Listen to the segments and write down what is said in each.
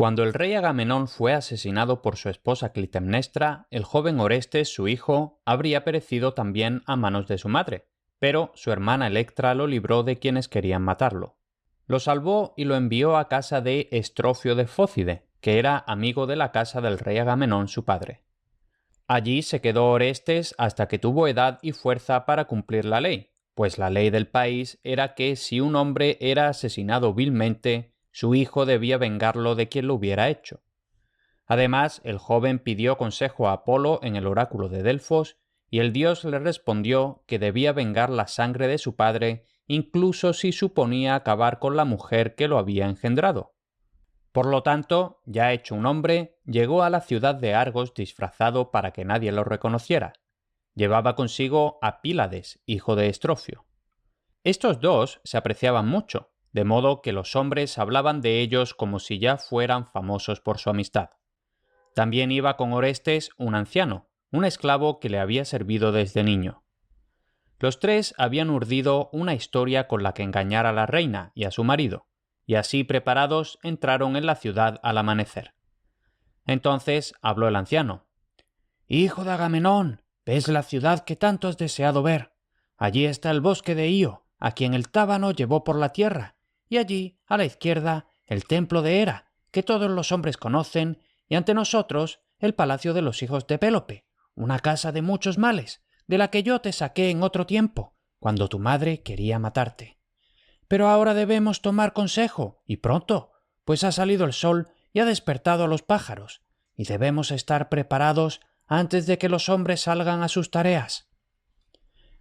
Cuando el rey Agamenón fue asesinado por su esposa Clitemnestra, el joven Orestes, su hijo, habría perecido también a manos de su madre, pero su hermana Electra lo libró de quienes querían matarlo. Lo salvó y lo envió a casa de Estrofio de Fócide, que era amigo de la casa del rey Agamenón, su padre. Allí se quedó Orestes hasta que tuvo edad y fuerza para cumplir la ley, pues la ley del país era que si un hombre era asesinado vilmente, su hijo debía vengarlo de quien lo hubiera hecho. Además, el joven pidió consejo a Apolo en el oráculo de Delfos, y el dios le respondió que debía vengar la sangre de su padre, incluso si suponía acabar con la mujer que lo había engendrado. Por lo tanto, ya hecho un hombre, llegó a la ciudad de Argos disfrazado para que nadie lo reconociera. Llevaba consigo a Pílades, hijo de Estrofio. Estos dos se apreciaban mucho, de modo que los hombres hablaban de ellos como si ya fueran famosos por su amistad. También iba con Orestes un anciano, un esclavo que le había servido desde niño. Los tres habían urdido una historia con la que engañar a la reina y a su marido, y así preparados entraron en la ciudad al amanecer. Entonces habló el anciano. «Hijo de Agamenón, ¿ves la ciudad que tanto has deseado ver? Allí está el bosque de Ío, a quien el tábano llevó por la tierra, y allí, a la izquierda, el templo de Hera, que todos los hombres conocen, y ante nosotros el palacio de los hijos de Pélope, una casa de muchos males, de la que yo te saqué en otro tiempo, cuando tu madre quería matarte. Pero ahora debemos tomar consejo, y pronto, pues ha salido el sol y ha despertado a los pájaros, y debemos estar preparados antes de que los hombres salgan a sus tareas».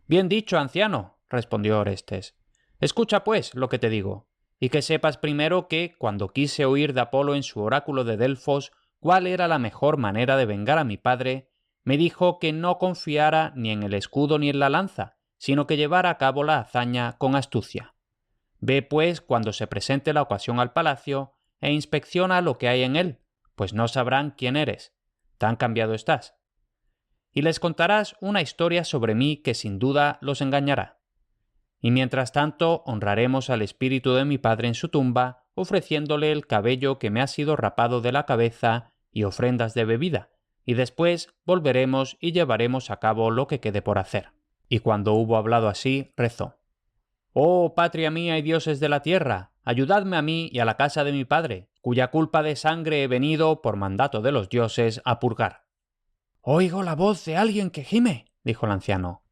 «Bien dicho, anciano», respondió Orestes. «Escucha, pues, lo que te digo, y que sepas primero que, cuando quise oír de Apolo en su oráculo de Delfos cuál era la mejor manera de vengar a mi padre, me dijo que no confiara ni en el escudo ni en la lanza, sino que llevara a cabo la hazaña con astucia. Ve, pues, cuando se presente la ocasión al palacio, e inspecciona lo que hay en él, pues no sabrán quién eres. Tan cambiado estás. Y les contarás una historia sobre mí que sin duda los engañará. Y mientras tanto honraremos al espíritu de mi padre en su tumba, ofreciéndole el cabello que me ha sido rapado de la cabeza y ofrendas de bebida, y después volveremos y llevaremos a cabo lo que quede por hacer». Y cuando hubo hablado así, rezó. «Oh, patria mía y dioses de la tierra, ayudadme a mí y a la casa de mi padre, cuya culpa de sangre he venido, por mandato de los dioses, a purgar». «Oigo la voz de alguien que gime», dijo el anciano.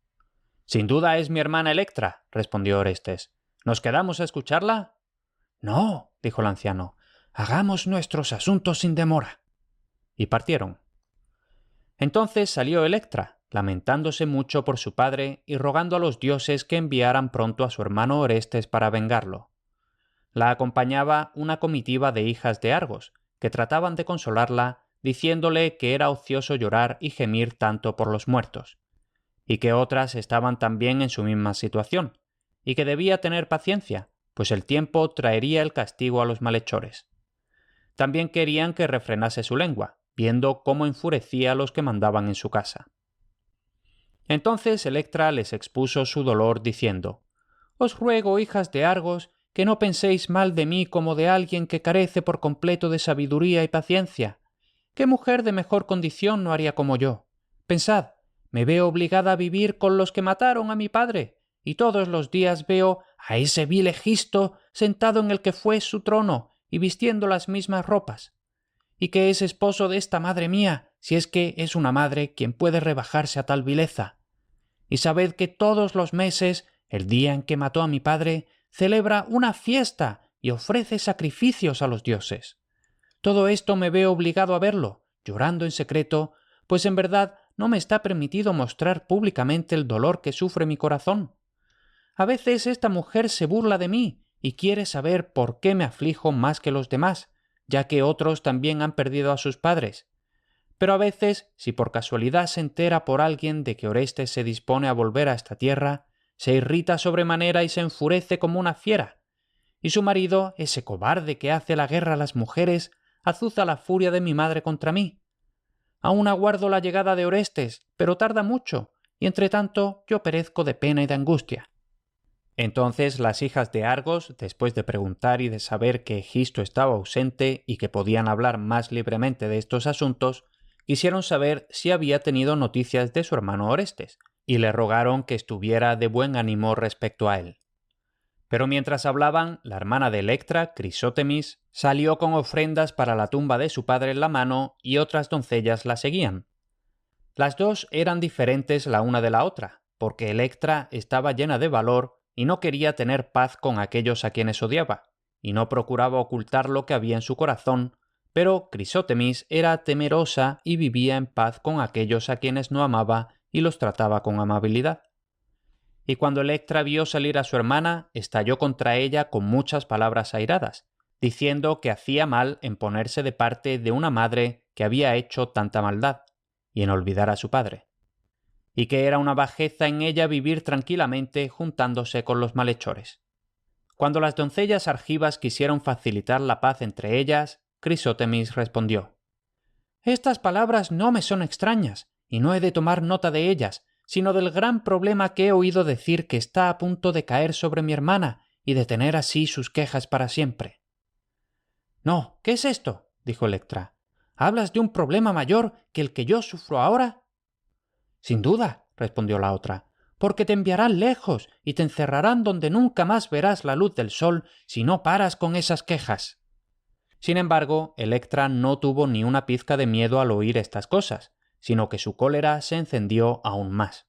«Sin duda es mi hermana Electra», respondió Orestes. «¿Nos quedamos a escucharla?» «No», dijo el anciano, «hagamos nuestros asuntos sin demora». Y partieron. Entonces salió Electra, lamentándose mucho por su padre y rogando a los dioses que enviaran pronto a su hermano Orestes para vengarlo. La acompañaba una comitiva de hijas de Argos, que trataban de consolarla, diciéndole que era ocioso llorar y gemir tanto por los muertos, y que otras estaban también en su misma situación, y que debía tener paciencia, pues el tiempo traería el castigo a los malhechores. También querían que refrenase su lengua, viendo cómo enfurecía a los que mandaban en su casa. Entonces Electra les expuso su dolor, diciendo: «Os ruego, hijas de Argos, que no penséis mal de mí como de alguien que carece por completo de sabiduría y paciencia. ¿Qué mujer de mejor condición no haría como yo? Pensad, me veo obligada a vivir con los que mataron a mi padre, y todos los días veo a ese vil Egisto sentado en el que fue su trono y vistiendo las mismas ropas. Y que es esposo de esta madre mía, si es que es una madre quien puede rebajarse a tal vileza. Y sabed que todos los meses, el día en que mató a mi padre, celebra una fiesta y ofrece sacrificios a los dioses. Todo esto me veo obligado a verlo, llorando en secreto, pues en verdad no me está permitido mostrar públicamente el dolor que sufre mi corazón. A veces esta mujer se burla de mí y quiere saber por qué me aflijo más que los demás, ya que otros también han perdido a sus padres. Pero a veces, si por casualidad se entera por alguien de que Orestes se dispone a volver a esta tierra, se irrita sobremanera y se enfurece como una fiera. Y su marido, ese cobarde que hace la guerra a las mujeres, azuza la furia de mi madre contra mí. Aún aguardo la llegada de Orestes, pero tarda mucho, y entre tanto yo perezco de pena y de angustia». Entonces las hijas de Argos, después de preguntar y de saber que Egisto estaba ausente y que podían hablar más libremente de estos asuntos, quisieron saber si había tenido noticias de su hermano Orestes, y le rogaron que estuviera de buen ánimo respecto a él. Pero mientras hablaban, la hermana de Electra, Crisótemis, salió con ofrendas para la tumba de su padre en la mano y otras doncellas la seguían. Las dos eran diferentes la una de la otra, porque Electra estaba llena de valor y no quería tener paz con aquellos a quienes odiaba, y no procuraba ocultar lo que había en su corazón, pero Crisótemis era temerosa y vivía en paz con aquellos a quienes no amaba y los trataba con amabilidad. Y cuando Electra vio salir a su hermana, estalló contra ella con muchas palabras airadas, diciendo que hacía mal en ponerse de parte de una madre que había hecho tanta maldad, y en olvidar a su padre, y que era una bajeza en ella vivir tranquilamente juntándose con los malhechores. Cuando las doncellas argivas quisieron facilitar la paz entre ellas, Crisótemis respondió: «Estas palabras no me son extrañas, y no he de tomar nota de ellas, sino del gran problema que he oído decir que está a punto de caer sobre mi hermana y de tener así sus quejas para siempre». «No, ¿qué es esto?», dijo Electra. «¿Hablas de un problema mayor que el que yo sufro ahora?». «Sin duda», respondió la otra, «porque te enviarán lejos y te encerrarán donde nunca más verás la luz del sol si no paras con esas quejas». Sin embargo, Electra no tuvo ni una pizca de miedo al oír estas cosas, sino que su cólera se encendió aún más.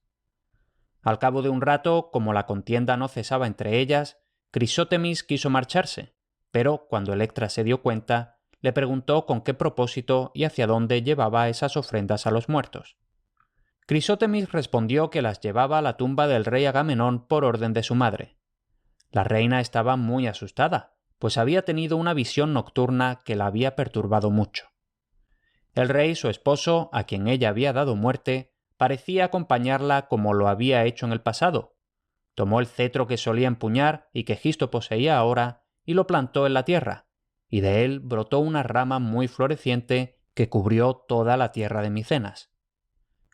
Al cabo de un rato, como la contienda no cesaba entre ellas, Crisótemis quiso marcharse, pero cuando Electra se dio cuenta, le preguntó con qué propósito y hacia dónde llevaba esas ofrendas a los muertos. Crisótemis respondió que las llevaba a la tumba del rey Agamenón por orden de su madre. La reina estaba muy asustada, pues había tenido una visión nocturna que la había perturbado mucho. El rey, su esposo, a quien ella había dado muerte, parecía acompañarla como lo había hecho en el pasado. Tomó el cetro que solía empuñar y que Egisto poseía ahora y lo plantó en la tierra, y de él brotó una rama muy floreciente que cubrió toda la tierra de Micenas.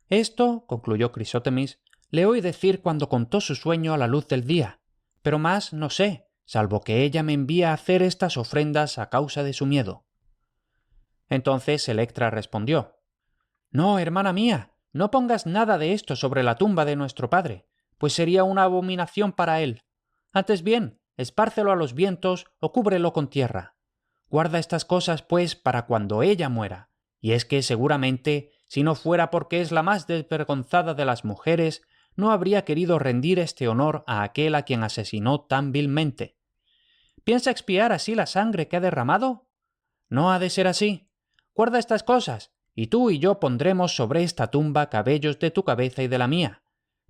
«Esto», concluyó Crisótemis, «le oí decir cuando contó su sueño a la luz del día, pero más no sé, salvo que ella me envía a hacer estas ofrendas a causa de su miedo». Entonces Electra respondió: «No, hermana mía, no pongas nada de esto sobre la tumba de nuestro padre, pues sería una abominación para él. Antes bien, espárcelo a los vientos o cúbrelo con tierra. Guarda estas cosas, pues, para cuando ella muera, y es que seguramente, si no fuera porque es la más desvergonzada de las mujeres, no habría querido rendir este honor a aquel a quien asesinó tan vilmente. ¿Piensa expiar así la sangre que ha derramado? No ha de ser así. Guarda estas cosas, y tú y yo pondremos sobre esta tumba cabellos de tu cabeza y de la mía.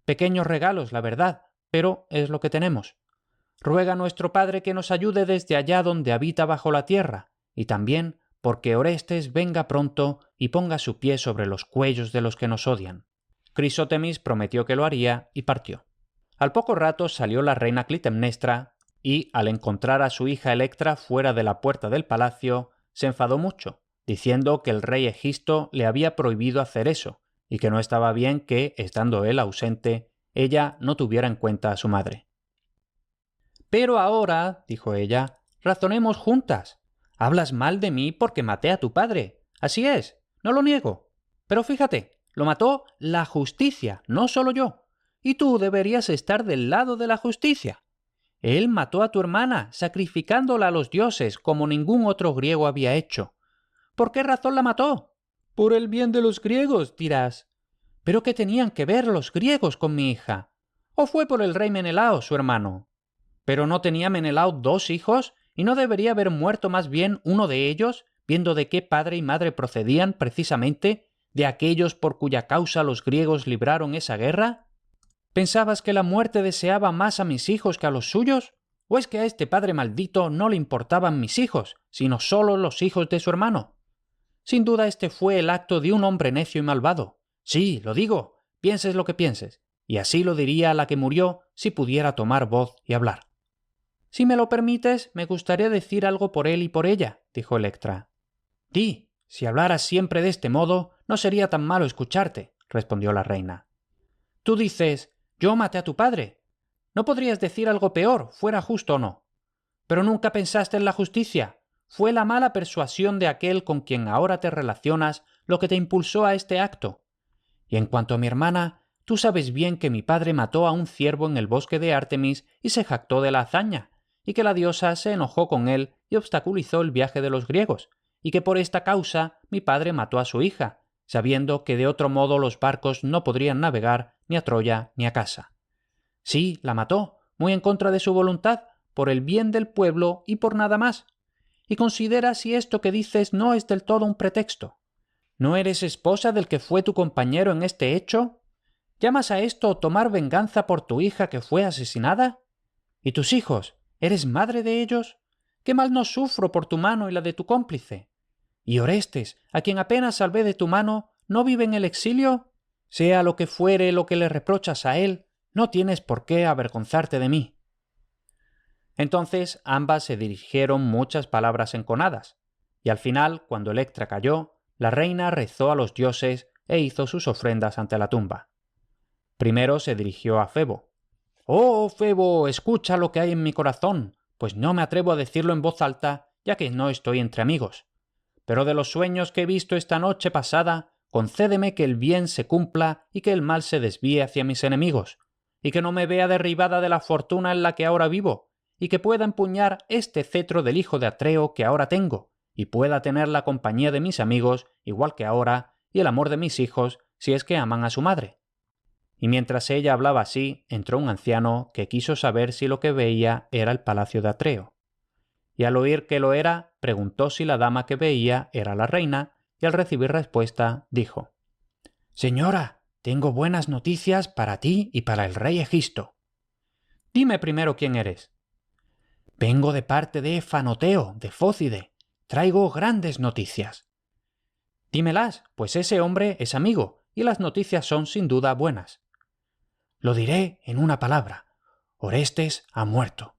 Pequeños regalos, la verdad, pero es lo que tenemos. Ruega a nuestro padre que nos ayude desde allá donde habita bajo la tierra, y también porque Orestes venga pronto y ponga su pie sobre los cuellos de los que nos odian». Crisótemis prometió que lo haría y partió. Al poco rato salió la reina Clitemnestra y, al encontrar a su hija Electra fuera de la puerta del palacio, se enfadó mucho, diciendo que el rey Egisto le había prohibido hacer eso, y que no estaba bien que, estando él ausente, ella no tuviera en cuenta a su madre. «Pero ahora», dijo ella, «razonemos juntas. Hablas mal de mí porque maté a tu padre. Así es, no lo niego. Pero fíjate, lo mató la justicia, no solo yo. Y tú deberías estar del lado de la justicia. Él mató a tu hermana, sacrificándola a los dioses como ningún otro griego había hecho. ¿Por qué razón la mató? Por el bien de los griegos, dirás. ¿Pero qué tenían que ver los griegos con mi hija? ¿O fue por el rey Menelao, su hermano? ¿Pero no tenía Menelao 2 hijos? ¿Y no debería haber muerto más bien uno de ellos, viendo de qué padre y madre procedían precisamente, de aquellos por cuya causa los griegos libraron esa guerra? ¿Pensabas que la muerte deseaba más a mis hijos que a los suyos? ¿O es que a este padre maldito no le importaban mis hijos, sino solo los hijos de su hermano? Sin duda este fue el acto de un hombre necio y malvado. Sí, lo digo, pienses lo que pienses, y así lo diría la que murió si pudiera tomar voz y hablar. «Si me lo permites, me gustaría decir algo por él y por ella», dijo Electra. «Di, si hablaras siempre de este modo, no sería tan malo escucharte», respondió la reina. «Tú dices, yo maté a tu padre. No podrías decir algo peor, fuera justo o no. Pero nunca pensaste en la justicia. Fue la mala persuasión de aquel con quien ahora te relacionas lo que te impulsó a este acto. Y en cuanto a mi hermana, tú sabes bien que mi padre mató a un ciervo en el bosque de Artemis y se jactó de la hazaña, y que la diosa se enojó con él y obstaculizó el viaje de los griegos, y que por esta causa mi padre mató a su hija, sabiendo que de otro modo los barcos no podrían navegar ni a Troya ni a casa. Sí, la mató, muy en contra de su voluntad, por el bien del pueblo y por nada más. Y considera si esto que dices no es del todo un pretexto. ¿No eres esposa del que fue tu compañero en este hecho? ¿Llamas a esto tomar venganza por tu hija que fue asesinada? ¿Y tus hijos? ¿Eres madre de ellos? ¿Qué mal no sufro por tu mano y la de tu cómplice? ¿Y Orestes, a quien apenas salvé de tu mano, no vive en el exilio? Sea lo que fuere lo que le reprochas a él, no tienes por qué avergonzarte de mí. Entonces ambas se dirigieron muchas palabras enconadas, y al final, cuando Electra cayó, la reina rezó a los dioses e hizo sus ofrendas ante la tumba. Primero se dirigió a Febo. «Oh, Febo, escucha lo que hay en mi corazón, pues no me atrevo a decirlo en voz alta, ya que no estoy entre amigos. Pero de los sueños que he visto esta noche pasada, concédeme que el bien se cumpla y que el mal se desvíe hacia mis enemigos, y que no me vea derribada de la fortuna en la que ahora vivo, y que pueda empuñar este cetro del hijo de Atreo que ahora tengo, y pueda tener la compañía de mis amigos, igual que ahora, y el amor de mis hijos, si es que aman a su madre». Y mientras ella hablaba así, entró un anciano que quiso saber si lo que veía era el palacio de Atreo. Y al oír que lo era, preguntó si la dama que veía era la reina, y al recibir respuesta, dijo: «Señora, tengo buenas noticias para ti y para el rey Egisto». «Dime primero quién eres». «Vengo de parte de Fanoteo, de Fócide. Traigo grandes noticias». «Dímelas, pues ese hombre es amigo, y las noticias son sin duda buenas». «Lo diré en una palabra. Orestes ha muerto».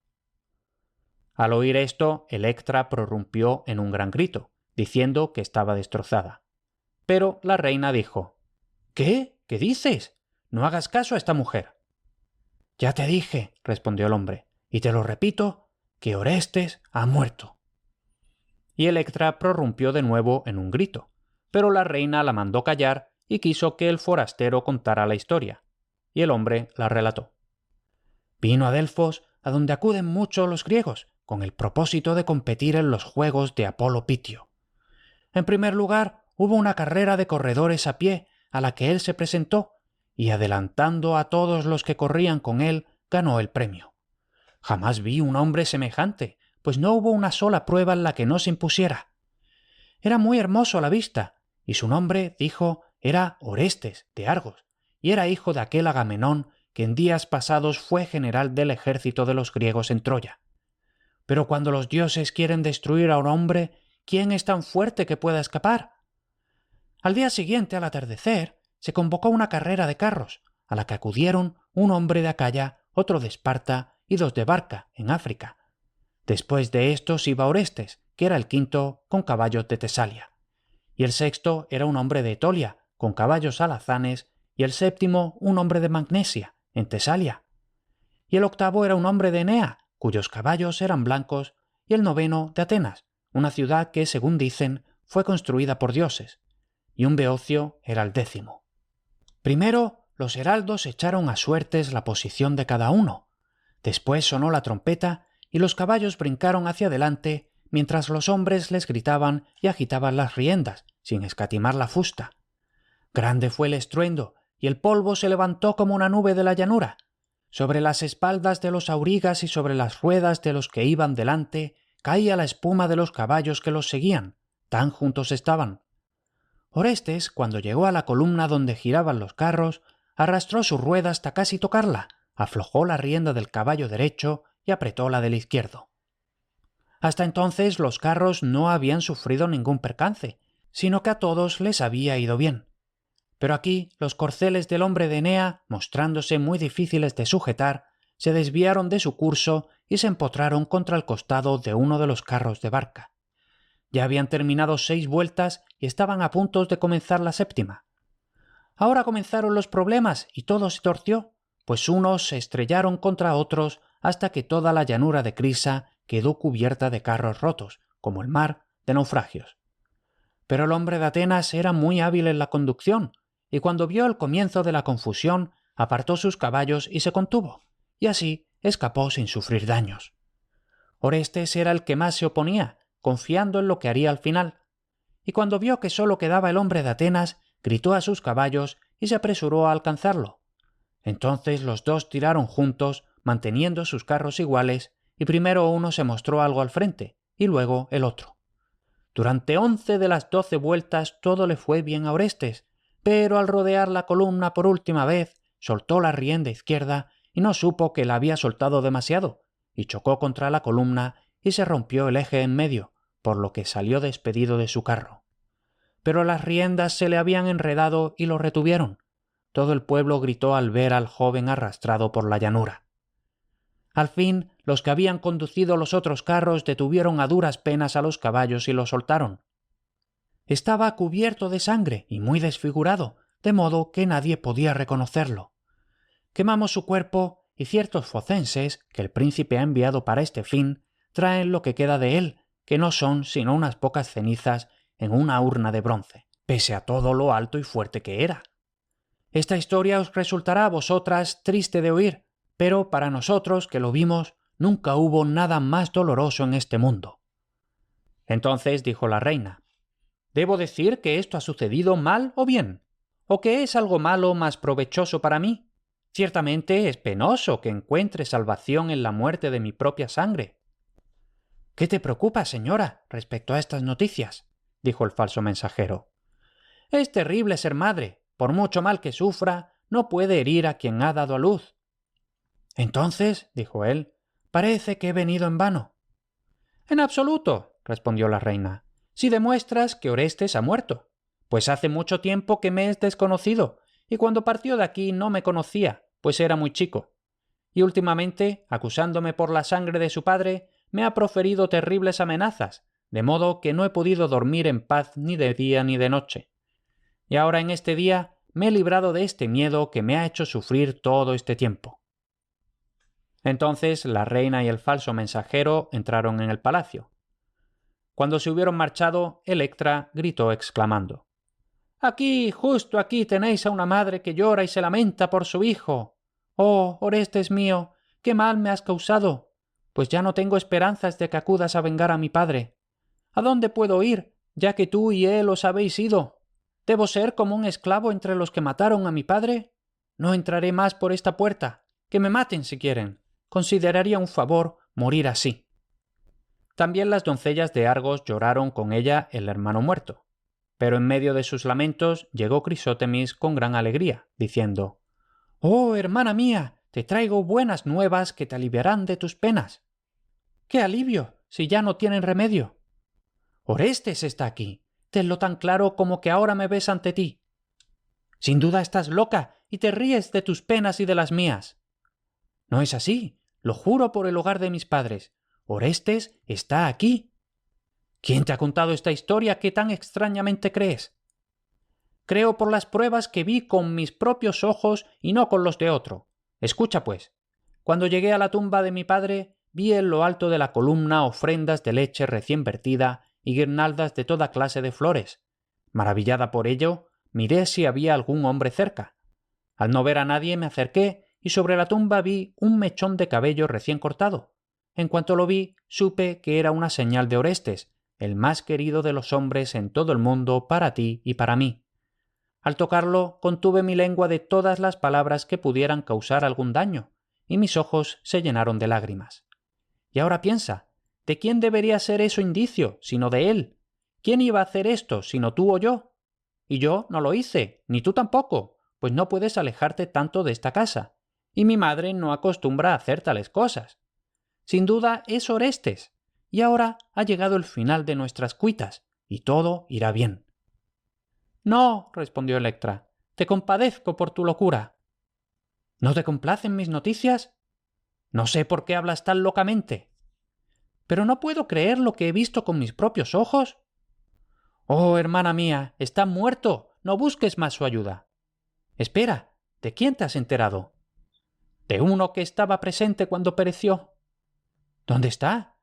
Al oír esto, Electra prorrumpió en un gran grito, diciendo que estaba destrozada. Pero la reina dijo: «¿Qué? ¿Qué dices? No hagas caso a esta mujer». «Ya te dije», respondió el hombre, «y te lo repito, que Orestes ha muerto». Y Electra prorrumpió de nuevo en un grito, pero la reina la mandó callar y quiso que el forastero contara la historia, y el hombre la relató. «Vino a Delfos, a donde acuden mucho los griegos, con el propósito de competir en los juegos de Apolo Pitio. En primer lugar, hubo una carrera de corredores a pie, a la que él se presentó, y adelantando a todos los que corrían con él, ganó el premio. Jamás vi un hombre semejante, pues no hubo una sola prueba en la que no se impusiera. Era muy hermoso a la vista, y su nombre, dijo, era Orestes, de Argos, y era hijo de aquel Agamenón que en días pasados fue general del ejército de los griegos en Troya. Pero cuando los dioses quieren destruir a un hombre, ¿quién es tan fuerte que pueda escapar? Al día siguiente, al atardecer, se convocó una carrera de carros, a la que acudieron un hombre de Acaya, otro de Esparta y 2 de Barca, en África. Después de estos iba Orestes, que era el quinto, con caballos de Tesalia. Y el sexto era un hombre de Etolia, con caballos alazanes, y el séptimo un hombre de Magnesia, en Tesalia. Y el octavo era un hombre de Enea, cuyos caballos eran blancos, y el noveno de Atenas, una ciudad que, según dicen, fue construida por dioses, y un beocio era el 10º. Primero, los heraldos echaron a suertes la posición de cada uno. Después sonó la trompeta, y los caballos brincaron hacia adelante, mientras los hombres les gritaban y agitaban las riendas, sin escatimar la fusta. Grande fue el estruendo, y el polvo se levantó como una nube de la llanura. Sobre las espaldas de los aurigas y sobre las ruedas de los que iban delante caía la espuma de los caballos que los seguían, tan juntos estaban. Orestes, cuando llegó a la columna donde giraban los carros, arrastró su rueda hasta casi tocarla, aflojó la rienda del caballo derecho y apretó la del izquierdo. Hasta entonces los carros no habían sufrido ningún percance, sino que a todos les había ido bien. Pero aquí los corceles del hombre de Enea, mostrándose muy difíciles de sujetar, se desviaron de su curso y se empotraron contra el costado de uno de los carros de Barca. Ya habían terminado 6 vueltas y estaban a punto de comenzar la 7ª. Ahora comenzaron los problemas y todo se torció, pues unos se estrellaron contra otros hasta que toda la llanura de Crisa quedó cubierta de carros rotos, como el mar de naufragios. Pero el hombre de Atenas era muy hábil en la conducción, y cuando vio el comienzo de la confusión, apartó sus caballos y se contuvo, y así escapó sin sufrir daños. Orestes era el que más se oponía, confiando en lo que haría al final, y cuando vio que solo quedaba el hombre de Atenas, gritó a sus caballos y se apresuró a alcanzarlo. Entonces los dos tiraron juntos, manteniendo sus carros iguales, y primero uno se mostró algo al frente, y luego el otro. Durante 11 de las 12 vueltas todo le fue bien a Orestes, pero al rodear la columna por última vez, soltó la rienda izquierda y no supo que la había soltado demasiado, y chocó contra la columna y se rompió el eje en medio, por lo que salió despedido de su carro. Pero las riendas se le habían enredado y lo retuvieron. Todo el pueblo gritó al ver al joven arrastrado por la llanura. Al fin, los que habían conducido los otros carros detuvieron a duras penas a los caballos y los soltaron. Estaba cubierto de sangre y muy desfigurado, de modo que nadie podía reconocerlo. Quemamos su cuerpo y ciertos focenses, que el príncipe ha enviado para este fin, traen lo que queda de él, que no son sino unas pocas cenizas en una urna de bronce, pese a todo lo alto y fuerte que era. Esta historia os resultará a vosotras triste de oír, pero para nosotros, que lo vimos, nunca hubo nada más doloroso en este mundo. Entonces dijo la reina: ¿Debo decir que esto ha sucedido mal o bien? ¿O que es algo malo más provechoso para mí? Ciertamente es penoso que encuentre salvación en la muerte de mi propia sangre. ¿Qué te preocupa, señora, respecto a estas noticias?, dijo el falso mensajero. Es terrible ser madre. Por mucho mal que sufra, no puede herir a quien ha dado a luz. Entonces, dijo él, parece que he venido en vano. En absoluto, respondió la reina, si demuestras que Orestes ha muerto, pues hace mucho tiempo que me es desconocido, y cuando partió de aquí no me conocía, pues era muy chico. Y últimamente, acusándome por la sangre de su padre, me ha proferido terribles amenazas, de modo que no he podido dormir en paz ni de día ni de noche. Y ahora en este día me he librado de este miedo que me ha hecho sufrir todo este tiempo. Entonces la reina y el falso mensajero entraron en el palacio. Cuando se hubieron marchado, Electra gritó exclamando: «Aquí, justo aquí tenéis a una madre que llora y se lamenta por su hijo. Oh, Orestes mío, qué mal me has causado, pues ya no tengo esperanzas de que acudas a vengar a mi padre. ¿A dónde puedo ir, ya que tú y él os habéis ido? ¿Debo ser como un esclavo entre los que mataron a mi padre? No entraré más por esta puerta. Que me maten si quieren. Consideraría un favor morir así». También las doncellas de Argos lloraron con ella el hermano muerto. Pero en medio de sus lamentos llegó Crisótemis con gran alegría, diciendo: «Oh, hermana mía, te traigo buenas nuevas que te aliviarán de tus penas». «¡Qué alivio, si ya no tienen remedio!». «Orestes está aquí. Tenlo tan claro como que ahora me ves ante ti». «Sin duda estás loca y te ríes de tus penas y de las mías». «No es así, lo juro por el hogar de mis padres. Orestes está aquí». «¿Quién te ha contado esta historia que tan extrañamente crees?». «Creo por las pruebas que vi con mis propios ojos y no con los de otro. Escucha, pues. Cuando llegué a la tumba de mi padre, vi en lo alto de la columna ofrendas de leche recién vertida y guirnaldas de toda clase de flores. Maravillada por ello, miré si había algún hombre cerca. Al no ver a nadie me acerqué y sobre la tumba vi un mechón de cabello recién cortado. En cuanto lo vi, supe que era una señal de Orestes, el más querido de los hombres en todo el mundo para ti y para mí. Al tocarlo, contuve mi lengua de todas las palabras que pudieran causar algún daño, y mis ojos se llenaron de lágrimas. Y ahora piensa, ¿de quién debería ser eso indicio, sino de él? ¿Quién iba a hacer esto, sino tú o yo? Y yo no lo hice, ni tú tampoco, pues no puedes alejarte tanto de esta casa, y mi madre no acostumbra a hacer tales cosas. Sin duda es Orestes, y ahora ha llegado el final de nuestras cuitas, y todo irá bien». «No», respondió Electra, «te compadezco por tu locura». «¿No te complacen mis noticias? No sé por qué hablas tan locamente». «¿Pero no puedo creer lo que he visto con mis propios ojos?». «Oh, hermana mía, está muerto, no busques más su ayuda». «Espera, ¿de quién te has enterado?». de uno que estaba presente cuando pereció. ¿Dónde está?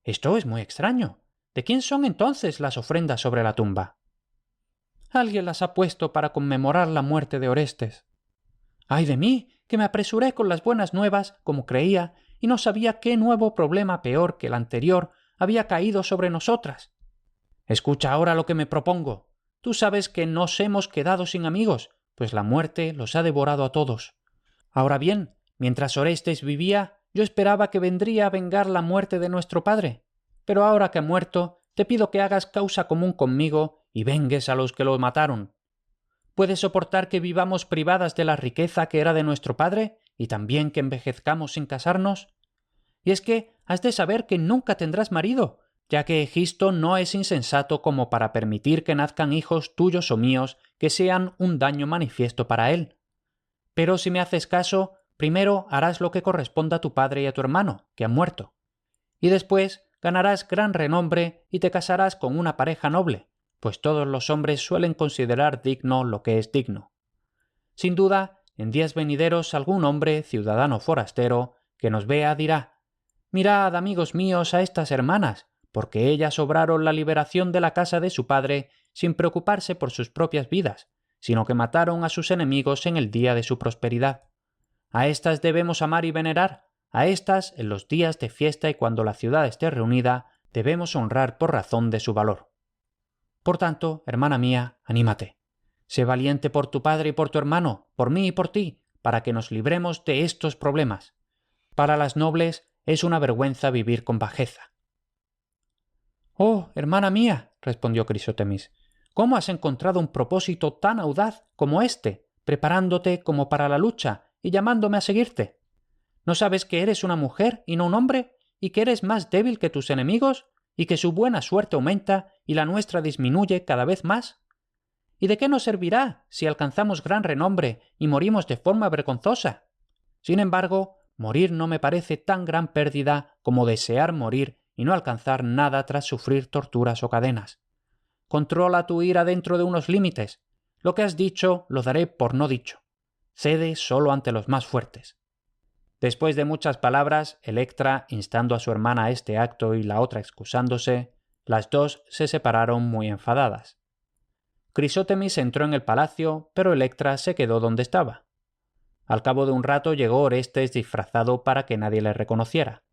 Esto es muy extraño. ¿De quién son entonces las ofrendas sobre la tumba? Alguien las ha puesto para conmemorar la muerte de Orestes. ¡Ay de mí, que me apresuré con las buenas nuevas, como creía, y no sabía qué nuevo problema peor que el anterior había caído sobre nosotras! Escucha ahora lo que me propongo. Tú sabes que nos hemos quedado sin amigos, pues la muerte los ha devorado a todos. Ahora bien, mientras Orestes vivía, yo esperaba que vendría a vengar la muerte de nuestro padre. Pero ahora que ha muerto, te pido que hagas causa común conmigo y vengues a los que lo mataron. ¿Puedes soportar que vivamos privadas de la riqueza que era de nuestro padre y también que envejezcamos sin casarnos? Y es que has de saber que nunca tendrás marido, ya que Egisto no es insensato como para permitir que nazcan hijos tuyos o míos que sean un daño manifiesto para él. Pero si me haces caso, primero harás lo que corresponda a tu padre y a tu hermano, que han muerto. Y después ganarás gran renombre y te casarás con una pareja noble, pues todos los hombres suelen considerar digno lo que es digno. Sin duda, en días venideros algún hombre, ciudadano forastero, que nos vea dirá: «Mirad, amigos míos, a estas hermanas, porque ellas obraron la liberación de la casa de su padre sin preocuparse por sus propias vidas, sino que mataron a sus enemigos en el día de su prosperidad. A éstas debemos amar y venerar, a éstas en los días de fiesta y cuando la ciudad esté reunida debemos honrar por razón de su valor. Por tanto, hermana mía, anímate. Sé valiente por tu padre y por tu hermano, por mí y por ti, para que nos libremos de estos problemas. Para las nobles es una vergüenza vivir con bajeza». «Oh, hermana mía», respondió Crisótemis, «¿cómo has encontrado un propósito tan audaz como este, preparándote como para la lucha y llamándome a seguirte? ¿No sabes que eres una mujer y no un hombre, y que eres más débil que tus enemigos, y que su buena suerte aumenta y la nuestra disminuye cada vez más? ¿Y de qué nos servirá si alcanzamos gran renombre y morimos de forma vergonzosa? Sin embargo, morir no me parece tan gran pérdida como desear morir y no alcanzar nada tras sufrir torturas o cadenas. Controla tu ira dentro de unos límites. Lo que has dicho lo daré por no dicho. Cede solo ante los más fuertes». Después de muchas palabras, Electra instando a su hermana a este acto y la otra excusándose, las dos se separaron muy enfadadas. Crisótemis entró en el palacio, pero Electra se quedó donde estaba. Al cabo de un rato llegó Orestes disfrazado para que nadie le reconociera.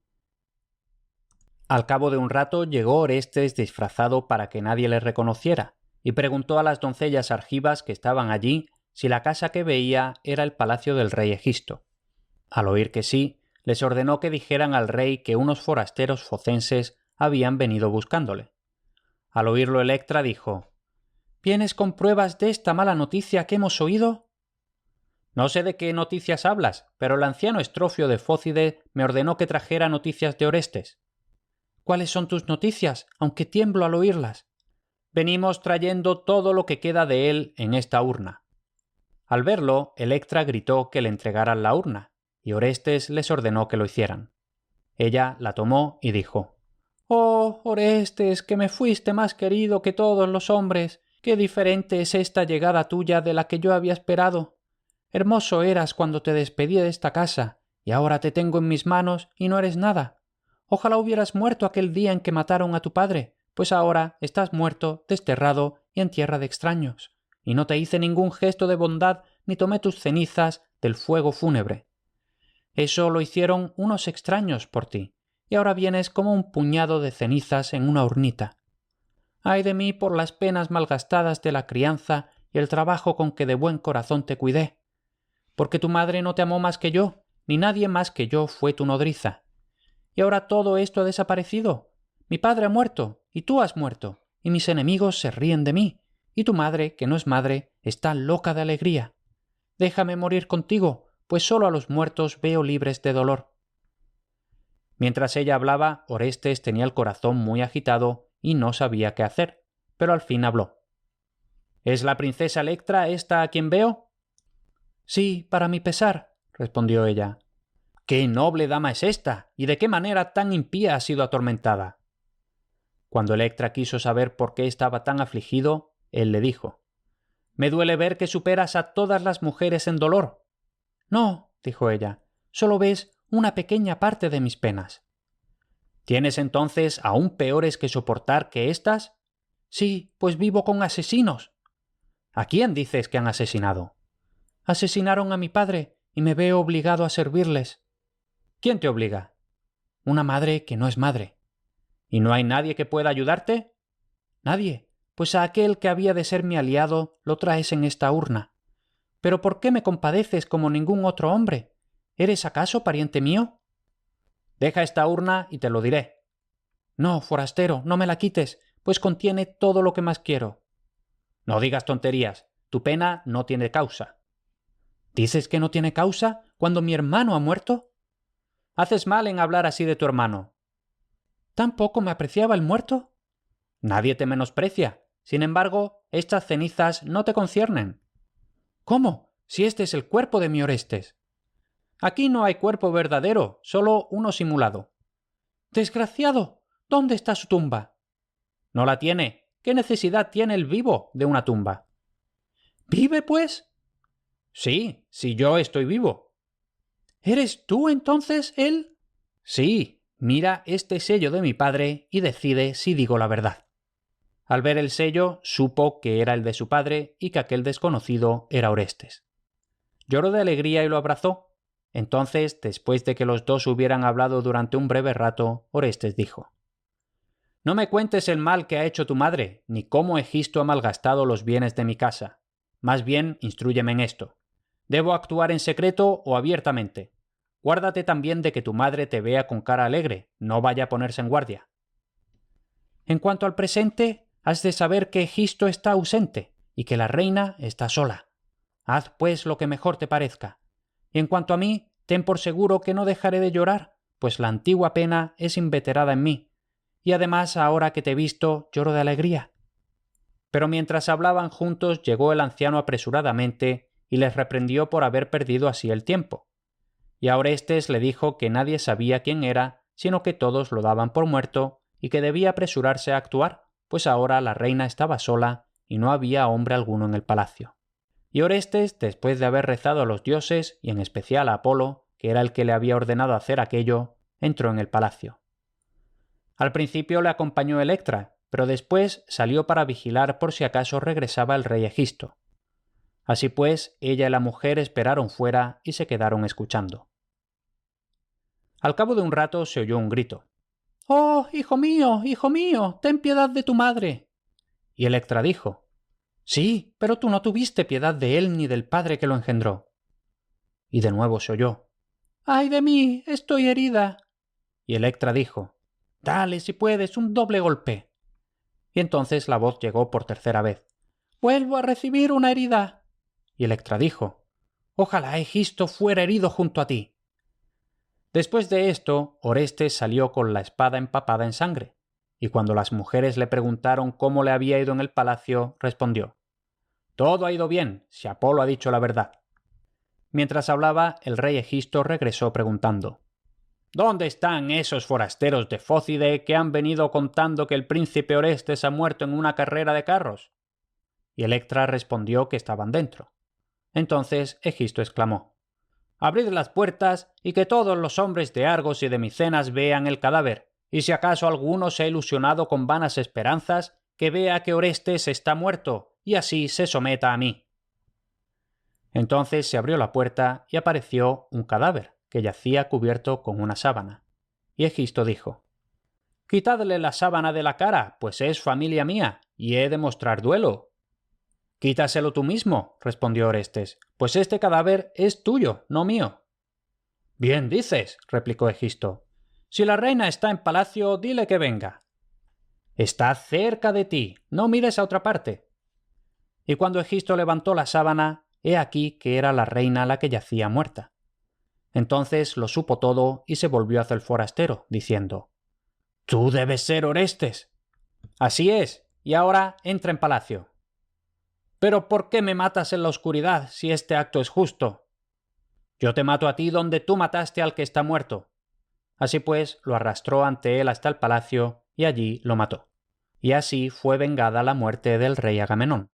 Y preguntó a las doncellas argivas que estaban allí si la casa que veía era el palacio del rey Egisto. Al oír que sí, les ordenó que dijeran al rey que unos forasteros focenses habían venido buscándole. Al oírlo Electra dijo: «¿Vienes con pruebas de esta mala noticia que hemos oído?» «No sé de qué noticias hablas, pero el anciano Estrofio de Fócide me ordenó que trajera noticias de Orestes». «¿Cuáles son tus noticias, aunque tiemblo al oírlas?» «Venimos trayendo todo lo que queda de él en esta urna». Al verlo, Electra gritó que le entregaran la urna, y Orestes les ordenó que lo hicieran. Ella la tomó y dijo: «Oh, Orestes, que me fuiste más querido que todos los hombres, qué diferente es esta llegada tuya de la que yo había esperado. Hermoso eras cuando te despedí de esta casa, y ahora te tengo en mis manos y no eres nada. Ojalá hubieras muerto aquel día en que mataron a tu padre, pues ahora estás muerto, desterrado y en tierra de extraños, y no te hice ningún gesto de bondad ni tomé tus cenizas del fuego fúnebre. Eso lo hicieron unos extraños por ti, y ahora vienes como un puñado de cenizas en una urnita. Ay de mí por las penas malgastadas de la crianza y el trabajo con que de buen corazón te cuidé. Porque tu madre no te amó más que yo, ni nadie más que yo fue tu nodriza. Y ahora todo esto ha desaparecido. Mi padre ha muerto, y tú has muerto, y mis enemigos se ríen de mí, y tu madre, que no es madre, está loca de alegría. Déjame morir contigo, pues solo a los muertos veo libres de dolor». Mientras ella hablaba, Orestes tenía el corazón muy agitado y no sabía qué hacer, pero al fin habló. «¿Es la princesa Electra esta a quien veo?» «Sí, para mi pesar», respondió ella. «¡Qué noble dama es esta! ¿Y de qué manera tan impía ha sido atormentada?» Cuando Electra quiso saber por qué estaba tan afligido, él le dijo: «Me duele ver que superas a todas las mujeres en dolor». «No», dijo ella, solo ves una pequeña parte de mis penas. ¿Tienes entonces aún peores que soportar que éstas? Sí, pues vivo con asesinos. ¿A quién dices que han asesinado? Asesinaron a mi padre y me veo obligado a servirles. ¿Quién te obliga? Una madre que no es madre. ¿Y no hay nadie que pueda ayudarte? Nadie, pues a aquel que había de ser mi aliado lo traes en esta urna. ¿Pero por qué me compadeces como ningún otro hombre? ¿Eres acaso pariente mío? Deja esta urna y te lo diré. No, forastero, no me la quites, pues contiene todo lo que más quiero. No digas tonterías. Tu pena no tiene causa. ¿Dices que no tiene causa cuando mi hermano ha muerto? Haces mal en hablar así de tu hermano. ¿Tampoco me apreciaba el muerto? Nadie te menosprecia. Sin embargo, estas cenizas no te conciernen. ¿Cómo? Si este es el cuerpo de mi Orestes. Aquí no hay cuerpo verdadero, solo uno simulado. ¡Desgraciado! ¿Dónde está su tumba? No la tiene. ¿Qué necesidad tiene el vivo de una tumba? ¿Vive, pues? Sí, si yo estoy vivo. ¿Eres tú entonces él? Sí, mira este sello de mi padre y decide si digo la verdad. Al ver el sello, supo que era el de su padre y que aquel desconocido era Orestes. Lloró de alegría y lo abrazó. Entonces, después de que los dos hubieran hablado durante un breve rato, Orestes dijo: «No me cuentes el mal que ha hecho tu madre, ni cómo Egisto ha malgastado los bienes de mi casa. Más bien, instrúyeme en esto. ¿Debo actuar en secreto o abiertamente? Guárdate también de que tu madre te vea con cara alegre, no vaya a ponerse en guardia». En cuanto al presente, has de saber que Egisto está ausente y que la reina está sola. Haz, pues, lo que mejor te parezca. Y en cuanto a mí, ten por seguro que no dejaré de llorar, pues la antigua pena es inveterada en mí, y además ahora que te he visto lloro de alegría. Pero mientras hablaban juntos llegó el anciano apresuradamente y les reprendió por haber perdido así el tiempo. Y a Orestes le dijo que nadie sabía quién era, sino que todos lo daban por muerto y que debía apresurarse a actuar, pues ahora la reina estaba sola y no había hombre alguno en el palacio. Y Orestes, después de haber rezado a los dioses, y en especial a Apolo, que era el que le había ordenado hacer aquello, entró en el palacio. Al principio le acompañó Electra, pero después salió para vigilar por si acaso regresaba el rey Egisto. Así pues, ella y la mujer esperaron fuera y se quedaron escuchando. Al cabo de un rato se oyó un grito. ¡Oh, hijo mío, ten piedad de tu madre! Y Electra dijo: Sí, pero tú no tuviste piedad de él ni del padre que lo engendró. Y de nuevo se oyó: ¡Ay de mí! Estoy herida. Y Electra dijo: Dale, si puedes, un doble golpe. Y entonces la voz llegó por tercera vez: Vuelvo a recibir una herida. Y Electra dijo: Ojalá Egisto fuera herido junto a ti. Después de esto, Orestes salió con la espada empapada en sangre, y cuando las mujeres le preguntaron cómo le había ido en el palacio, respondió: Todo ha ido bien, si Apolo ha dicho la verdad. Mientras hablaba, el rey Egisto regresó preguntando: ¿Dónde están esos forasteros de Fócide que han venido contando que el príncipe Orestes ha muerto en una carrera de carros? Y Electra respondió que estaban dentro. Entonces Egisto exclamó: Abrid las puertas y que todos los hombres de Argos y de Micenas vean el cadáver, y si acaso alguno se ha ilusionado con vanas esperanzas, que vea que Orestes está muerto, y así se someta a mí. Entonces se abrió la puerta y apareció un cadáver, que yacía cubierto con una sábana. Y Egisto dijo: Quitadle la sábana de la cara, pues es familia mía, y he de mostrar duelo. Quítaselo tú mismo, respondió Orestes, pues este cadáver es tuyo, no mío. Bien dices, replicó Egisto. Si la reina está en palacio, dile que venga. Está cerca de ti, no mires a otra parte. Y cuando Egisto levantó la sábana, he aquí que era la reina la que yacía muerta. Entonces lo supo todo y se volvió hacia el forastero, diciendo: Tú debes ser Orestes. Así es, y ahora entra en palacio. ¿Pero por qué me matas en la oscuridad si este acto es justo? Yo te mato a ti donde tú mataste al que está muerto. Así pues, lo arrastró ante él hasta el palacio y allí lo mató. Y así fue vengada la muerte del rey Agamenón.